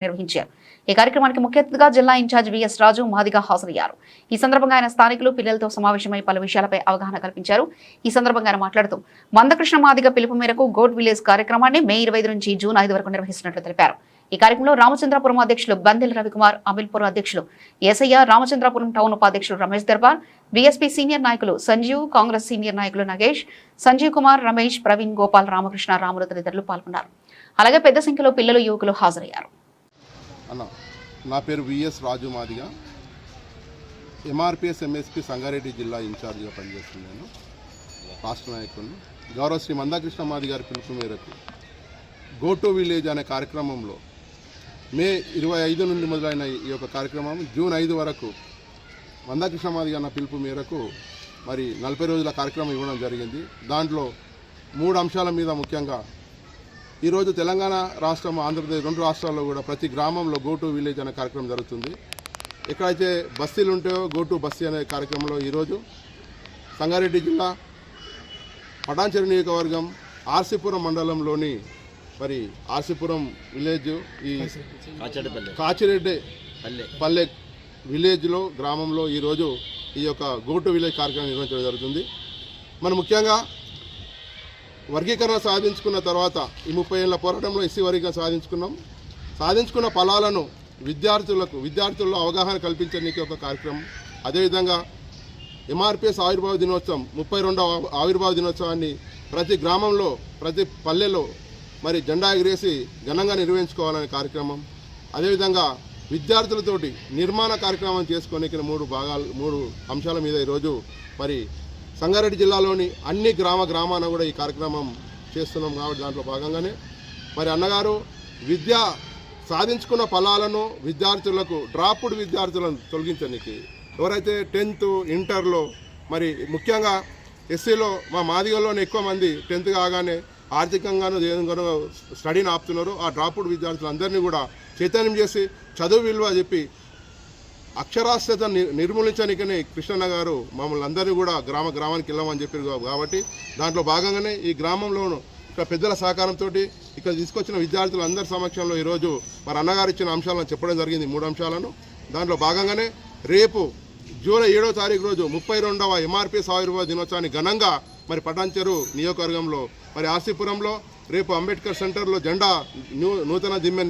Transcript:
నిర్వహించారు. ఈ కార్యక్రమానికి ముఖ్య అతిథిగా జిల్లా ఇన్ఛార్జ్ విఎస్ రాజు మాదిగా హాజరయ్యారు. ఈ సందర్భంగా ఆయన స్థానికులు పిల్లలతో సమావేశమై పలు విషయాలపై అవగాహన కల్పించారు. ఈ సందర్భంగా ఆయన మాట్లాడుతూ మందకృష్ణ మాదిగ పిలుపు మేరకు గోట్ విలేజ్ కార్యక్రమాన్ని మే 25 నుంచి జూన్ 5 వరకు నిర్వహిస్తున్నట్లు తెలిపారు. ఈ కార్యక్రమంలో రామచంద్రపురం అధ్యక్షులు బందెల రవికుమార్, అమిల్పురం అధ్యక్షులు ఏసయ్య, రామచంద్రపురం టౌన్ ఉపాధ్యక్షులు రమేష్ దర్బార్, బీఎస్పీ సీనియర్ నాయకులు సంజీవ్, కాంగ్రెస్ సీనియర్ నాయకులు నగేష్, సంజీవ్ కుమార్, రమేష్, ప్రవీణ్, గోపాల్, రామకృష్ణ, రాములు తదితరులు పాల్గొన్నారు. అలాగే పెద్ద సంఖ్యలో పిల్లలు, యువకులు హాజరయ్యారు. నా పేరు విఎస్ రాజు మాదిగా, ఎంఆర్పిఎస్ ఎంఎస్పీ సంగారెడ్డి జిల్లా ఇన్ఛార్జిగా పనిచేస్తున్నాను. రాష్ట్ర నాయకుడిని. గౌరవ శ్రీ మందకృష్ణ మాది గారి పిలుపు మేరకు గో టు విలేజ్ అనే కార్యక్రమంలో మే 25 నుండి మొదలైన ఈ యొక్క కార్యక్రమం జూన్ 5 వరకు మందకృష్ణ మాది గారి పిలుపు మేరకు మరి 40 రోజుల కార్యక్రమం ఇవ్వడం జరిగింది. దాంట్లో 3 అంశాల మీద ముఖ్యంగా ఈరోజు తెలంగాణ రాష్ట్రం, ఆంధ్రప్రదేశ్ 2 రాష్ట్రాల్లో కూడా ప్రతి గ్రామంలో గో టు విలేజ్ అనే కార్యక్రమం జరుగుతుంది. ఎక్కడైతే బస్తీలు ఉంటాయో గో టు బస్తీ అనే కార్యక్రమంలో ఈరోజు సంగారెడ్డి జిల్లా పటాన్చెరు నియోజకవర్గం ఆర్సీపురం మండలంలోని మరి ఆర్సీపురం విలేజ్, ఈ కాచిరెడ్డి పల్లె విలేజ్లో గ్రామంలో ఈరోజు ఈ యొక్క గో టు విలేజ్ కార్యక్రమం నిర్వహించడం జరుగుతుంది. మనం ముఖ్యంగా వర్గీకరణ సాధించుకున్న తర్వాత ఈ 30 ఏళ్ల పోరాటంలో ఎస్సీ వర్గీకరణ సాధించుకున్న ఫలాలను విద్యార్థుల్లో అవగాహన కల్పించడానికి ఒక కార్యక్రమం. అదేవిధంగా ఎంఆర్పిఎస్ ఆవిర్భావ దినోత్సవం 32వ ఆవిర్భావ దినోత్సవాన్ని ప్రతి గ్రామంలో, ప్రతి పల్లెలో మరి జెండా ఎగిరేసి ఘనంగా నిర్వహించుకోవాలనే కార్యక్రమం. అదేవిధంగా విద్యార్థులతోటి నిర్మాణ కార్యక్రమం చేసుకోనికి 3 అంశాల మీద ఈరోజు మరి సంగారెడ్డి జిల్లాలోని అన్ని గ్రామాన కూడా ఈ కార్యక్రమం చేస్తున్నాం. కాబట్టి దాంట్లో భాగంగానే మరి అన్నగారు సాధించుకున్న ఫలాలను విద్యార్థులకు, డ్రాప్డ్ విద్యార్థులను తొలగించడానికి, ఎవరైతే 10th ఇంటర్లో మరి ముఖ్యంగా ఎస్సీలో మా మాదిగల్లోనే ఎక్కువ మంది 10th కాగానే ఆర్థికంగానూ దేనిగానో స్టడీని ఆపుతున్నారు. ఆ డ్రాప్డ్ విద్యార్థులందరినీ కూడా చైతన్యం చేసి చదువు విలువ చెప్పి అక్షరాస్యత నిర్మూలించడానికనే కృష్ణన్న గారు మమ్మల్ని అందరినీ కూడా గ్రామానికి వెళ్ళమని చెప్పారు. కాబట్టి దాంట్లో భాగంగానే ఈ గ్రామంలోనూ ఇక్కడ పెద్దల సహకారంతో ఇక్కడ తీసుకొచ్చిన విద్యార్థులందరి సమక్షంలో ఈరోజు మరి అన్నగారు ఇచ్చిన అంశాలను చెప్పడం జరిగింది. 3 అంశాలను. దాంట్లో భాగంగానే రేపు జూలై 7వ తారీఖు రోజు 32వ ఎంఆర్పిఎస్ ఆవిర్భావ దినోత్సవాన్ని ఘనంగా మరి పటాన్చెరు నియోజకవర్గంలో మరి ఆర్సీపురంలో రేపు అంబేద్కర్ సెంటర్లో జెండా నూతన దిమ్మె